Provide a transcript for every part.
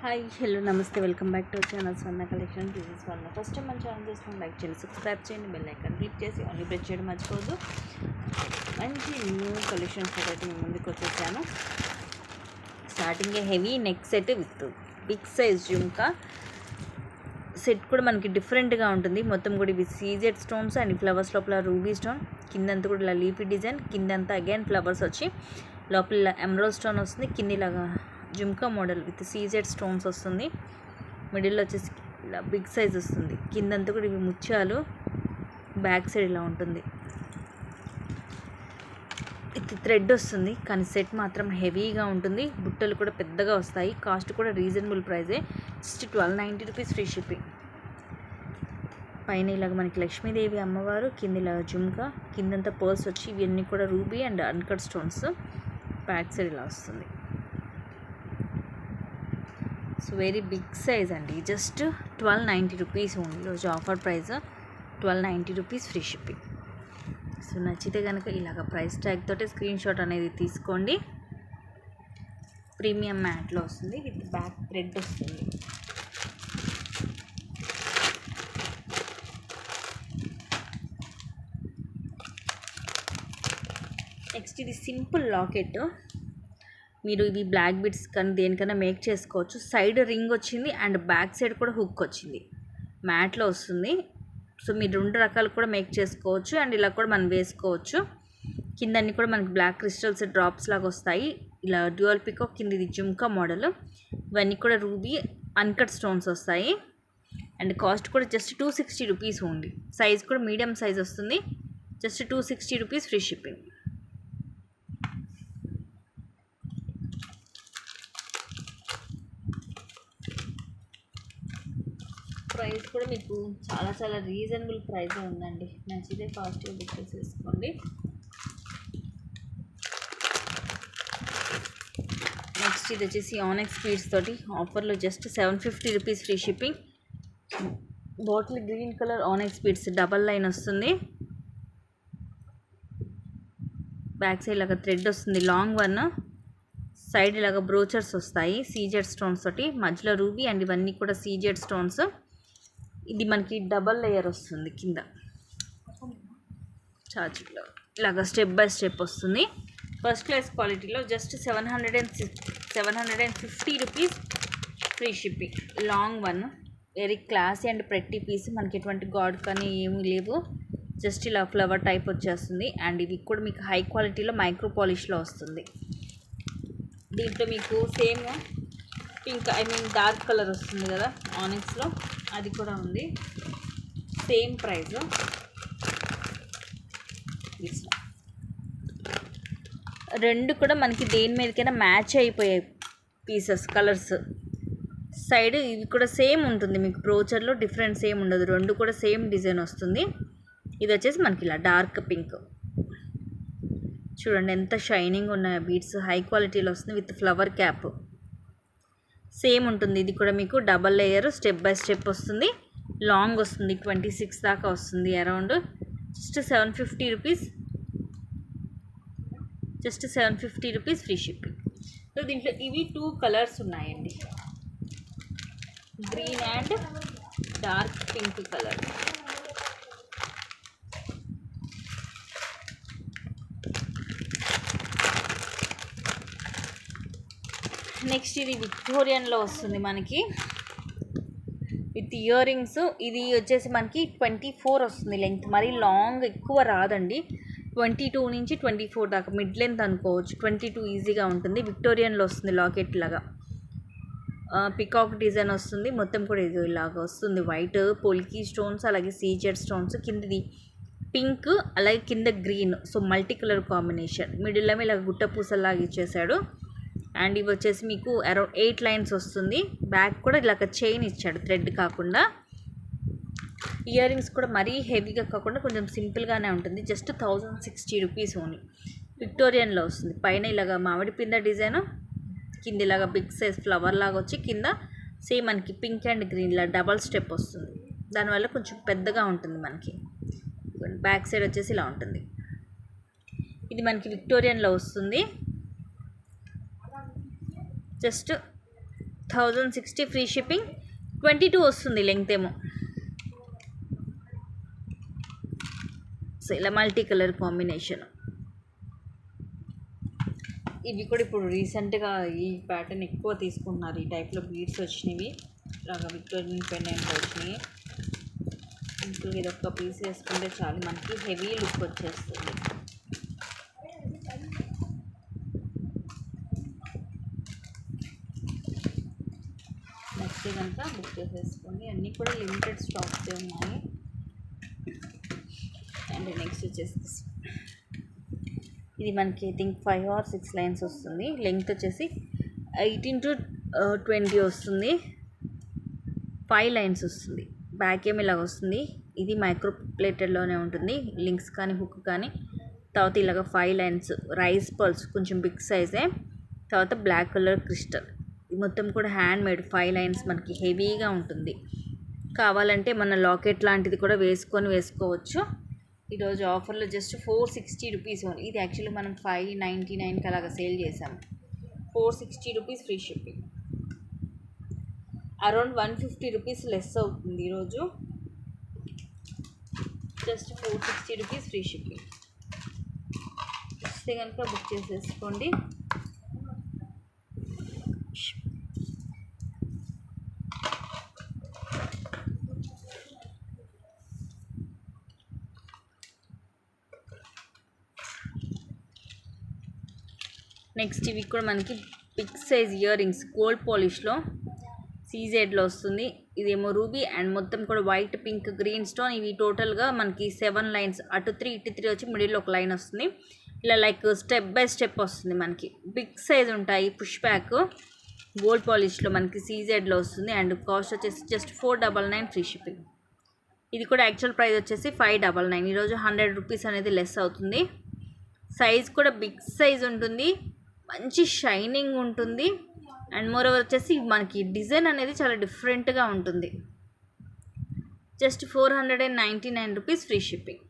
Hi hello నమస్తే welcome back to channel Swarna collection. This is Swarna. First time మన channel చేసుకుని like చేయండి, subscribe చేయండి, bell icon click చేసి only press చేయడం మర్చిపోవద్దు. మంచి న్యూ కలెక్షన్స్ అయితే మేము ముందుకు వచ్చేసాను. స్టార్టింగే heavy neck set with big size jhumka set కూడా మనకి డిఫరెంట్గా ఉంటుంది. మొత్తం కూడా ఇవి సీజెడ్ స్టోన్స్ అండ్ ఫ్లవర్స్ లోపల రూబీ స్టోన్, కిందంతా కూడా ఇలా లీఫీ డిజైన్, కిందంతా అగైన్ ఫ్లవర్స్ వచ్చి లోపల ఎమరాల్డ్ స్టోన్ వస్తుంది. కిందిలాగా jhumka model with CZ stones వస్తుంది. మిడిల్లో వచ్చేసి ఇలా బిగ్ సైజ్ వస్తుంది. కిందంతా కూడా ఇవి ముత్యాలు, బ్యాక్ సైడ్ ఇలా ఉంటుంది. ఇది థ్రెడ్ వస్తుంది కానీ సెట్ మాత్రం హెవీగా ఉంటుంది. బుట్టలు కూడా పెద్దగా వస్తాయి. కాస్ట్ కూడా రీజనబుల్ ప్రైజే, జస్ట్ 1290 రూపీస్ ఫ్రీ షిప్పింగ్. పైన ఇలాగ మనకి లక్ష్మీదేవి అమ్మవారు, కింద ఇలా జుమ్కా, కిందంతా పర్ల్స్ వచ్చి ఇవన్నీ కూడా ruby and uncut stones. Back side ఇలా వస్తుంది. సో వెరీ బిగ్ సైజ్ అండి. Just 1290 rupees only. రోజు offer price 1290 rupees free shipping. So నచ్చితే కనుక ఇలాగ ప్రైస్ ట్యాగ్ తోటి స్క్రీన్ షాట్ అనేది తీసుకోండి. ప్రీమియం మ్యాట్లో వస్తుంది విత్ బ్యాక్ థ్రెడ్ వస్తుంది. నెక్స్ట్ ఇది సింపుల్ లాకెట్. మీరు ఇవి బ్లాక్ బిట్స్ కానీ దేనికైనా మేక్ చేసుకోవచ్చు. సైడ్ రింగ్ వచ్చింది అండ్ బ్యాక్ సైడ్ కూడా హుక్ వచ్చింది. మ్యాట్లో వస్తుంది. సో మీరు రెండు రకాలు కూడా మేక్ చేసుకోవచ్చు అండ్ ఇలా కూడా మనం వేసుకోవచ్చు. కిందన్నీ కూడా మనకి బ్లాక్ క్రిస్టల్స్ డ్రాప్స్ లాగా వస్తాయి. ఇలా డ్యూయల్ పికాక్, కింద ఇది జుమ్కా మోడల్. ఇవన్నీ కూడా రూబీ అన్కట్ స్టోన్స్ వస్తాయి అండ్ కాస్ట్ కూడా జస్ట్ 260 రూపీస్ ఓన్లీ. సైజ్ కూడా మీడియం సైజ్ వస్తుంది. Just 260 rupees free shipping. Price కూడా మీకు చాలా చాలా రీజనబుల్ ప్రైస్ ఉందండి. నచ్చితే ఫాస్ట్గా బుక్ చేసేసుకోండి. నెక్స్ట్ ఇది వచ్చేసి ఆనెక్స్ బీడ్స్ తోటి ఆఫర్లో just 750 rupees free shipping. Bottle green colour ఆనెక్స్ beads double line వస్తుంది. బ్యాక్ సైడ్ లాగా థ్రెడ్ వస్తుంది లాంగ్ వన్. సైడ్ ఇలాగా బ్రోచర్స్ వస్తాయి సీజెడ్ స్టోన్స్ తోటి, మధ్యలో రూబీ అండ్ ఇవన్నీ కూడా సీజెడ్ స్టోన్స్. ఇది మనకి డబల్ లేయర్ వస్తుంది. కింద చార్జ్లో ఇలాగా స్టెప్ బై స్టెప్ వస్తుంది. ఫస్ట్ క్లాస్ క్వాలిటీలో just 750 rupees free shipping. Long one very classy and pretty piece. మనకి ఎటువంటి గాడ్ కానీ ఏమీ లేవు. జస్ట్ ఇలా ఫ్లవర్ టైప్ వచ్చేస్తుంది అండ్ ఇవి కూడా మీకు హై క్వాలిటీలో మైక్రో పాలిష్లో వస్తుంది. దీంట్లో మీకు సేమ్ పింక్ డార్క్ కలర్ వస్తుంది కదా ఆనిక్స్లో, అది కూడా ఉంది. Same price. రెండు కూడా మనకి దేని మీదకైనా మ్యాచ్ అయిపోయాయి పీసెస్ కలర్స్. సైడ్ ఇవి కూడా సేమ్ ఉంటుంది. మీకు బ్రోచర్లో డిఫరెన్స్ ఏం ఉండదు. రెండు కూడా సేమ్ డిజైన్ వస్తుంది. ఇది వచ్చేసి మనకి ఇలా డార్క్ పింక్. చూడండి ఎంత షైనింగ్ ఉన్నాయి బీడ్స్. హై క్వాలిటీలో వస్తుంది విత్ ఫ్లవర్ క్యాప్. సేమ్ ఉంటుంది. ఇది కూడా మీకు double layer step by step వస్తుంది. లాంగ్ వస్తుంది. 26 దాకా వస్తుంది around. Just 750 rupees. Just 750 rupees free shipping. So దీంట్లో ఇవి 2 కలర్స్ ఉన్నాయండి, green and dark pink colour. Next ఇది విక్టోరియన్లో వస్తుంది మనకి విత్ ఇయర్ రింగ్స్. ఇది వచ్చేసి మనకి 24 వస్తుంది లెంగ్త్. మరీ లాంగ్ ఎక్కువ రాదండి. 22 నుంచి 24 దాకా మిడ్ లెంత్ అనుకోవచ్చు. 22 ఈజీగా ఉంటుంది. విక్టోరియన్లో వస్తుంది. లాకెట్ లాగా పికాక్ డిజైన్ వస్తుంది. మొత్తం కూడా ఇది ఇలాగా వస్తుంది. వైట్ పోల్కీ స్టోన్స్, అలాగే సీజెడ్ స్టోన్స్. కిందది పింక్, అలాగే కింద green. So multi colour combination. మిడిల్లో ఇలా గుట్ట పూసలాగా ఇచ్చేసాడు. అండ్ ఇవి వచ్చేసి మీకు అరౌండ్ 8 లైన్స్ వస్తుంది. బ్యాక్ కూడా ఇలాగ చైన్ ఇచ్చాడు థ్రెడ్ కాకుండా. ఇయర్ రింగ్స్ కూడా మరీ హెవీగా కాకుండా కొంచెం సింపుల్గానే ఉంటుంది. Just 1060 rupees only. విక్టోరియన్లో వస్తుంది. పైన ఇలాగ మామిడి పింద డిజైన్, కింద ఇలాగ బిగ్ సైజ్ ఫ్లవర్ లాగా వచ్చి కింద సేమ్ మనకి పింక్ అండ్ గ్రీన్ ఇలా డబల్ స్టెప్ వస్తుంది. దానివల్ల కొంచెం పెద్దగా ఉంటుంది మనకి. బ్యాక్ సైడ్ వచ్చేసి ఇలా ఉంటుంది. ఇది మనకి విక్టోరియన్లో వస్తుంది. Just 1060 free shipping. 22 వస్తుంది లెంగ్త్ ఏమో. సో ఇలా మల్టీ కలర్ కాంబినేషన్. ఇవి కూడా ఇప్పుడు రీసెంట్గా ఈ ప్యాటర్న్ ఎక్కువ తీసుకుంటున్నారు. ఈ టైప్లో బీడ్స్ వచ్చినవి, ఇలాగా విక్టోరియన్ పెండెంట్ వచ్చినాయి. ఇంకా ఇది ఒక్క పీస్ వేసుకుంటే చాలు, మనకి హెవీ లుక్ వచ్చేస్తుంది. నెక్స్ట్ కనుక బుక్ చేసేసుకోండి. అన్నీ కూడా లిమిటెడ్ స్టాక్స్ ఉన్నాయి. అండ్ నెక్స్ట్ వచ్చేసి ఇది మనకి ఐ థింక్ 5 or 6 లైన్స్ వస్తుంది. లెంగ్త్ వచ్చేసి 18 to 20 వస్తుంది. 5 లైన్స్ వస్తుంది. బ్యాక్ ఏమి ఇలాగ వస్తుంది. ఇది మైక్రో ప్లేటెడ్లోనే ఉంటుంది, లింక్స్ కానీ హుక్ కానీ. తర్వాత ఇలాగ 5 లైన్స్ రైస్ పర్ల్స్, కొంచెం బిగ్ సైజే. తర్వాత బ్లాక్ కలర్ క్రిస్టల్. ఇది మొత్తం కూడా హ్యాండ్ మేడ్. 5 లైన్స్ మనకి హెవీగా ఉంటుంది. కావాలంటే మన లాకెట్ లాంటిది కూడా వేసుకోవచ్చు. ఈరోజు ఆఫర్లో జస్ట్ 460 రూపీస్ ఓన్లీ. ఇది యాక్చువల్లీ మనం 599కి అలాగా సేల్ చేసాము. 460 rupees free shipping. Around 150 rupees less అవుతుంది ఈరోజు. Just 460 rupees free shipping. వస్తే కనుక బుక్ చేసేసుకోండి. నెక్స్ట్ ఇవి కూడా మనకి big size ear rings, gold పాలిష్లో సీజెడ్లో వస్తుంది. ఇదేమో రూబీ అండ్ మొత్తం కూడా వైట్, పింక్, గ్రీన్ స్టోన్. ఇవి టోటల్గా మనకి 7 లైన్స్, అటు 3 ఇటు 3 వచ్చి మిడిల్లో ఒక లైన్ వస్తుంది. ఇలా లైక్ స్టెప్ బై స్టెప్ వస్తుంది. మనకి బిగ్ సైజ్ ఉంటాయి. పుష్ బ్యాక్ గోల్డ్ పాలిష్లో మనకి సీజెడ్లో వస్తుంది. అండ్ కాస్ట్ వచ్చేసి జస్ట్ 499 ఫ్రీ షిప్పింగ్. ఇది కూడా యాక్చువల్ ప్రైస్ వచ్చేసి 599. ఈరోజు 100 రూపీస్ అనేది లెస్ అవుతుంది. సైజ్ కూడా బిగ్ సైజ్ ఉంటుంది, మంచి షైనింగ్ ఉంటుంది. అండ్ మోరోవర్ వచ్చేసి మనకి డిజైన్ అనేది చాలా డిఫరెంట్గా ఉంటుంది. Just 499 rupees free shipping.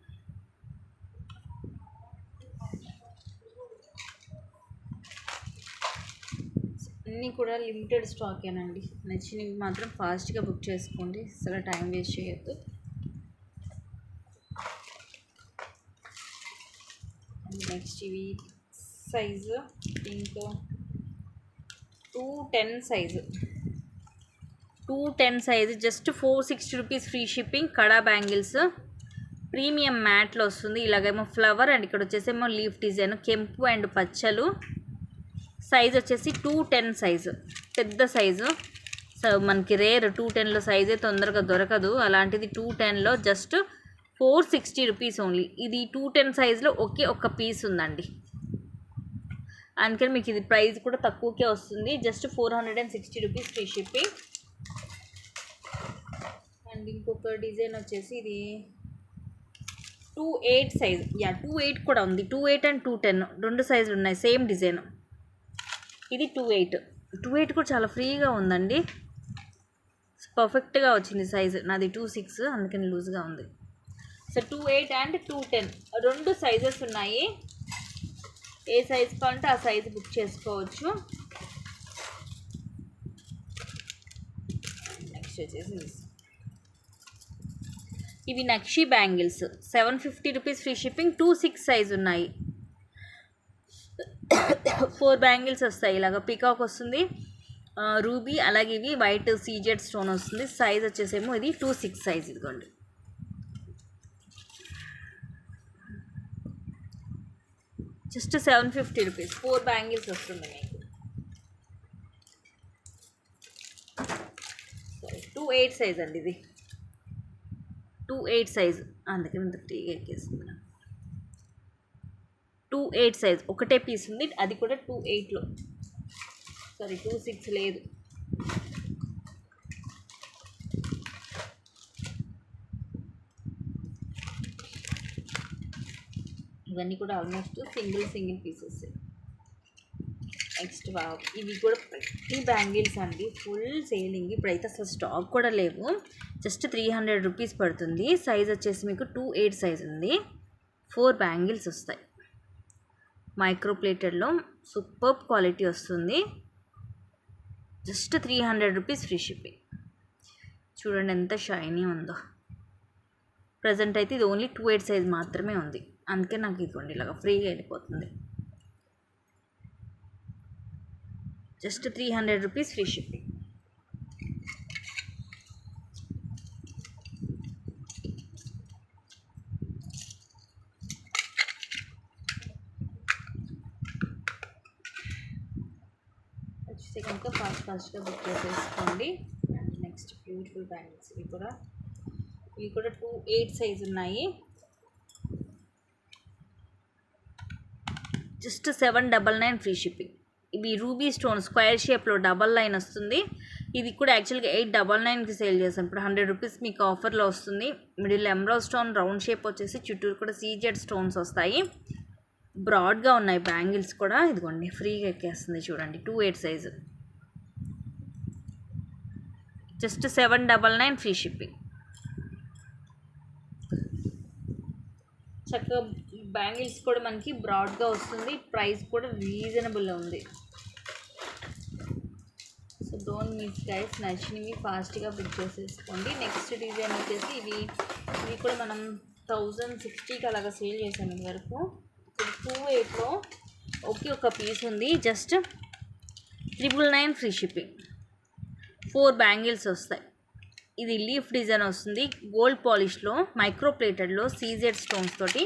అన్నీ కూడా లిమిటెడ్ స్టాకేనండి. నచ్చినవి మాత్రం ఫాస్ట్గా బుక్ చేసుకోండి, అసలు టైం వేస్ట్ చేయొద్దు. నెక్స్ట్ ఇవి size pink 210 size, 210 size just 460 rupees free shipping. కడా బ్యాంగిల్స్ ప్రీమియం మ్యాట్లో వస్తుంది. ఇలాగేమో ఫ్లవర్ అండ్ ఇక్కడ వచ్చేసేమో లీఫ్ డిజైన్, కెంపు అండ్ పచ్చలు. సైజ్ వచ్చేసి 210 సైజు, పెద్ద సైజు. సో మనకి రేర్ 210లో సైజే తొందరగా దొరకదు. అలాంటిది 210లో జస్ట్ 460 రూపీస్ ఓన్లీ. ఇది 210 సైజులో ఒక్క పీస్ ఉందండి. అందుకని మీకు ఇది ప్రైస్ కూడా తక్కువకే వస్తుంది. Just 460 rupees free shipping. And ఇంకొక డిజైన్ వచ్చేసి ఇది 28 సైజ్. 28 కూడా ఉంది. 28 అండ్ 210 రెండు సైజులు ఉన్నాయి, సేమ్ డిజైన్. ఇది 28 కూడా చాలా ఫ్రీగా ఉందండి. పర్ఫెక్ట్గా వచ్చింది సైజు. నాది 26, అందుకని లూజ్గా ఉంది. సో 28 అండ్ 210 రెండు సైజెస్ ఉన్నాయి. ఏ సైజ్ కావాలంటే ఆ సైజు బుక్ చేసుకోవచ్చు. నెక్స్ట్ వచ్చేసి ఇవి nakshi bangles 750 rupees free shipping. 26 size ఉన్నాయి. 4 బ్యాంగిల్స్ వస్తాయి. ఇలాగ పీకాక్ వస్తుంది, రూబీ, అలాగే ఇవి వైట్ సీజెడ్ స్టోన్ వస్తుంది. సైజ్ వచ్చేసేమో ఇది 26 సైజ్. ఇదిగోండి. జస్ట్ 750 రూపీస్ 4 బ్యాంగిల్స్ వస్తుంది మీకు. 28 సైజ్ అండి ఇది. 28 సైజ్, అందుకని ఇంత ఫ్రీగా ఎక్కేస్తుంది. 28 సైజ్ ఒకటే పీస్ ఉంది, అది కూడా 28లో. సారీ 26 లేదు. ఇవన్నీ కూడా ఆల్మోస్ట్ సింగిల్ పీసెస్. నెక్స్ట్ ఇవి కూడా ప్రతి బ్యాంగిల్స్ అండి ఫుల్ సేలింగ్. ఇప్పుడైతే అసలు స్టాక్ కూడా లేవు. జస్ట్ 300 రూపీస్ పడుతుంది. సైజ్ వచ్చేసి మీకు 28 సైజ్ ఉంది. 4 బ్యాంగిల్స్ వస్తాయి. మైక్రో ప్లేటెడ్లో సూపర్ క్వాలిటీ వస్తుంది. Just 300 rupees free shipping. చూడండి ఎంత షైనీ ఉందో. ప్రజెంట్ అయితే ఇది ఓన్లీ 2/8 సైజ్ మాత్రమే ఉంది, అందుకే నాకు ఇదిగోండి ఇలాగా ఫ్రీగా వెళ్ళిపోతుంది. Just 300 rupees free shipping. వచ్చేసి కనుక ఫాస్ట్గా బుక్ చేసేసుకోండి. అండ్ నెక్స్ట్ బ్యూటిఫుల్ బ్యాంగిల్స్, ఇవి కూడా 2/8 సైజ్ ఉన్నాయి. Just 799 free shipping. ఇవి రూబీ స్టోన్ స్క్వేర్ షేప్లో డబల్ లైన్ వస్తుంది. ఇది కూడా యాక్చువల్గా 899కి సేల్ చేస్తాం. ఇప్పుడు 100 రూపీస్ మీకు ఆఫర్లో వస్తుంది. Middle emerald stone round shape వచ్చేసి చుట్టూరు కూడా సీజెడ్ స్టోన్స్ వస్తాయి. బ్రాడ్గా ఉన్నాయి బ్యాంగిల్స్ కూడా. ఇదిగోండి ఫ్రీగా ఎక్కేస్తుంది చూడండి. 2/8 సైజు. Just 799 free shipping. చక్కగా బ్యాంగిల్స్ కూడా మనకి బ్రాడ్గా వస్తుంది. ప్రైస్ కూడా రీజనబుల్ ఉంది. సో డోంట్ మిస్ గైస్, నచ్చినవి ఫాస్ట్గా బుక్ చేసేసుకోండి. నెక్స్ట్ డిజైన్ వచ్చేసి ఇవి కూడా మనం 1060కి అలాగా సేల్ చేసాము ఇది వరకు. ఇప్పుడు 2/8లో ఒకే ఒక పీస్ ఉంది. Just 999 free shipping. 4 బ్యాంగిల్స్ వస్తాయి. ఇది లీఫ్ డిజైన్ వస్తుంది. గోల్డ్ పాలిష్లో మైక్రో ప్లేటెడ్లో సీజెడ్ స్టోన్స్ తోటి.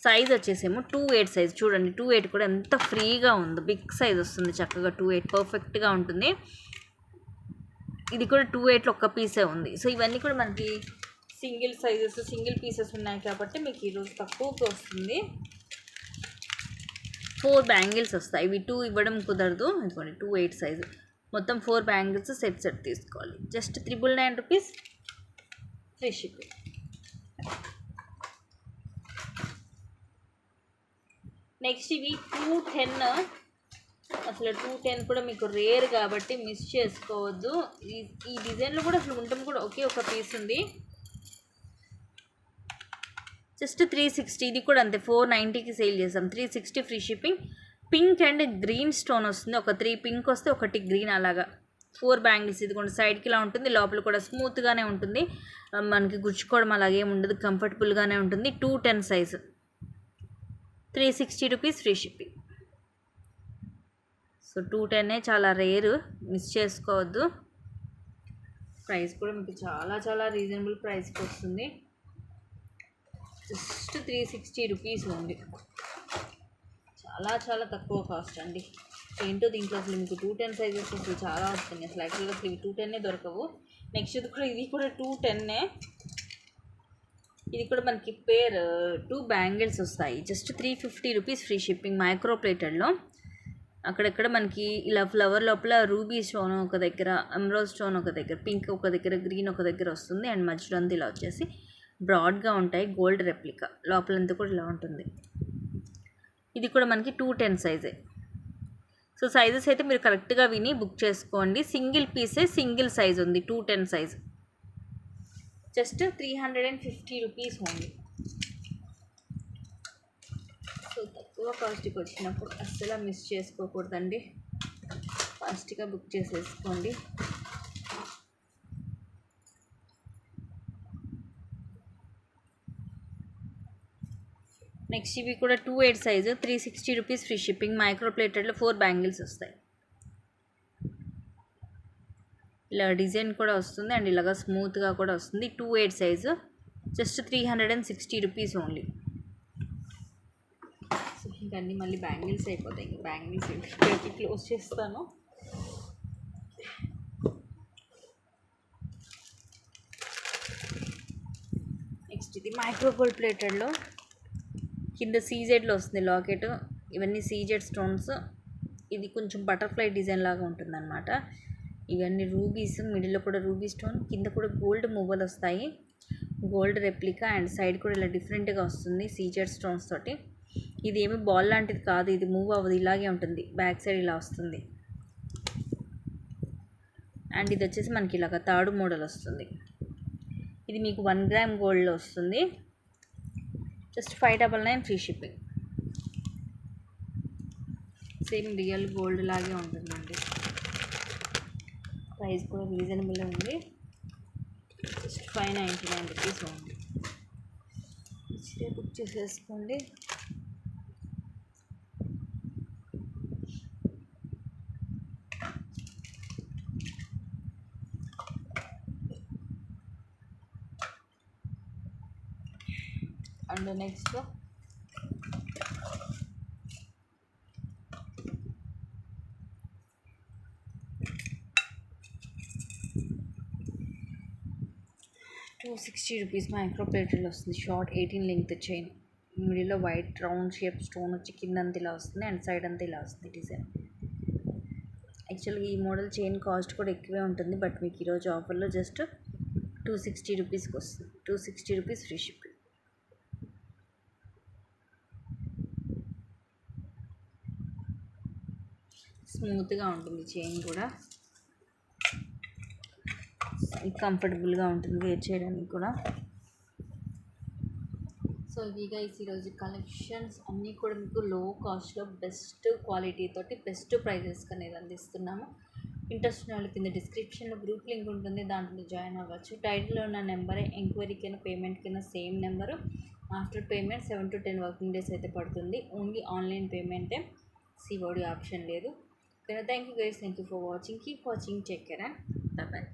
సైజ్ వచ్చేసేమో 2/8 సైజ్. చూడండి 2/8 కూడా ఎంత ఫ్రీగా ఉందో. బిగ్ సైజ్ వస్తుంది చక్కగా. 2/8 పర్ఫెక్ట్గా ఉంటుంది. ఇది కూడా 2/8లో ఒక్క పీసే ఉంది. సో ఇవన్నీ కూడా మనకి సింగిల్ సైజెస్, సింగిల్ పీసెస్ ఉన్నాయి కాబట్టి మీకు ఈరోజు తక్కువకి వస్తుంది. 4 బ్యాంగిల్స్ వస్తాయి. ఇవి 2 ఇవ్వడం కుదరదు. ఇదిగోండి 2/8 సైజు. మొత్తం 4 బ్యాంగిల్స్ సెట్ తీసుకోవాలి. Just 999 rupees free shipping. Next ఇవి 210. అసలు 210 కూడా మీకు రేర్ కాబట్టి మిస్ చేసుకోవద్దు. ఈ డిజైన్లో కూడా అసలు ఉండటం కూడా ఒకే ఒక పీస్ ఉంది. జస్ట్ 360. ఇది కూడా అంతే 490కి సేల్ చేసాం. 360 free shipping. Pink and green stone వస్తుంది. ఒక 3 పింక్ వస్తే ఒకటి గ్రీన్ అలాగా. 4 బ్యాంగిల్స్. ఇది కూడా సైడ్కి ఇలా ఉంటుంది. లోపల కూడా స్మూత్గానే ఉంటుంది. మనకి గుచ్చుకోవడం అలాగేం ఉండదు. కంఫర్టబుల్గానే ఉంటుంది. 210 size. 360 rupees free shipping. So 210 చాలా రేరు, మిస్ చేసుకోవద్దు. ప్రైస్ కూడా మీకు చాలా చాలా రీజనబుల్ ప్రైస్కి వస్తుంది. జస్ట్ 360 రూపీస్ ఉంది. చాలా చాలా తక్కువ కాస్ట్ అండి. ఏంటో దీంట్లో అసలు మీకు 210 సైజెస్ అసలు చాలా వస్తున్నాయి. అసలు యాక్చువల్గా అసలు ఇవి 210 దొరకవు. నెక్స్ట్ ఇది కూడా 210. ఇది కూడా మనకి పేర్ 2 బ్యాంగిల్స్ వస్తాయి. Just 350 rupees free shipping. Micro ప్లేటెడ్లో అక్కడెక్కడ మనకి ఇలా ఫ్లవర్ లోపల రూబీ స్టోన్ ఒక దగ్గర, ఎమరాల్డ్ స్టోన్ ఒక దగ్గర, పింక్ ఒక దగ్గర, గ్రీన్ ఒక దగ్గర వస్తుంది. అండ్ మధ్యలో అంతా ఇలా వచ్చేసి బ్రాడ్గా ఉంటాయి. గోల్డ్ రెప్లికా లోపలంతా కూడా ఇలా ఉంటుంది. ఇది కూడా మనకి 210 సైజే. సో సైజెస్ అయితే మీరు కరెక్ట్గా విని బుక్ చేసుకోండి. సింగిల్ పీసే, సింగిల్ సైజ్ ఉంది. 210 size. Just 350 rupees only. So తక్కువ కాస్ట్కి వచ్చినప్పుడు అస్సలు మిస్ చేసుకోకూడదండి. ఫాస్ట్గా బుక్ చేసేసుకోండి. నెక్స్ట్ ఇవి కూడా 2/8 size. 360 rupees free shipping. Micro ప్లేటెడ్లో 4 బ్యాంగిల్స్ వస్తాయి. ఇలా డిజైన్ కూడా వస్తుంది అండ్ ఇలాగా స్మూత్గా కూడా వస్తుంది. 2/8 size. Just 360 rupees only. So ఇంకా అన్నీ మళ్ళీ బ్యాంగిల్స్ అయిపోతాయి. ఇంకా బ్యాంగిల్స్ ఇక్కడికి క్లోజ్ చేస్తాను. నెక్స్ట్ ఇది మైక్రో గోల్డ్ ప్లేటెడ్లో కింద సీజెడ్లో వస్తుంది లాకెట్. ఇవన్నీ సీజెడ్ స్టోన్స్. ఇది కొంచెం బటర్ఫ్లై డిజైన్ లాగా ఉంటుందన్నమాట. ఇవన్నీ రూబీస్. మిడిల్లో కూడా రూబీ స్టోన్, కింద కూడా గోల్డ్ మువ్వలు వస్తాయి. గోల్డ్ రెప్లికా అండ్ సైడ్ కూడా ఇలా డిఫరెంట్గా వస్తుంది సీజెడ్ స్టోన్స్ తోటి. ఇది ఏమి బాల్ లాంటిది కాదు. ఇది మూవ్ అవ్వదు, ఇలాగే ఉంటుంది. బ్యాక్ సైడ్ ఇలా వస్తుంది. అండ్ ఇది వచ్చేసి మనకి ఇలాగ తాడు మోడల్ వస్తుంది. ఇది మీకు 1 గ్రామ్ గోల్డ్లో వస్తుంది. Just 599 free shipping. Same real gold లాగే ఉంటుందండి. ప్రైస్ కూడా రీజనబుల్ ఉంది. జస్ట్ 599 రూపీస్ ఉంది. ఇదే బుక్ చేసేసుకోండి. అండ్ నెక్స్ట్ ₹260 మైక్రో ప్లేటెడ్లో వస్తుంది. షార్ట్ 18 లెంగ్త్ చైన్, మిడిల్లో వైట్ రౌండ్ షేప్ స్టోన్ వచ్చి కింద అంతా ఇలా వస్తుంది అండ్ సైడ్ అంతా ఇలా వస్తుంది డిజైన్. యాక్చువల్గా ఈ మోడల్ చైన్ కాస్ట్ కూడా ఎక్కువే ఉంటుంది, బట్ మీకు ఈరోజు ఆఫర్లో జస్ట్ ₹260కి వస్తుంది. ₹260 ఫ్రీ షిప్పింగ్. స్మూత్గా ఉంటుంది చైన్ కూడా, కంఫర్టబుల్గా ఉంటుంది వేర్ చేయడానికి కూడా. సో ఇవి గైస్ ఈరోజు కలెక్షన్స్ అన్నీ కూడా మీకు లో కాస్ట్లో బెస్ట్ క్వాలిటీ తోటి బెస్ట్ ప్రైజెస్కి అనేది అందిస్తున్నాము. ఇంట్రెస్ట్ ఉన్న వాళ్ళు కింద డిస్క్రిప్షన్లో గ్రూప్ లింక్ ఉంటుంది, దాంట్లో జాయిన్ అవ్వచ్చు. టైటిల్లో ఉన్న నెంబరే ఎంక్వైరీకైనా పేమెంట్కైనా same number. After payment 7 to 10 working days అయితే పడుతుంది. ఓన్లీ ఆన్లైన్ పేమెంటే, సిఓడి ఆప్షన్ లేదు. Thank you guys, thank you for watching. Keep watching, take care and by.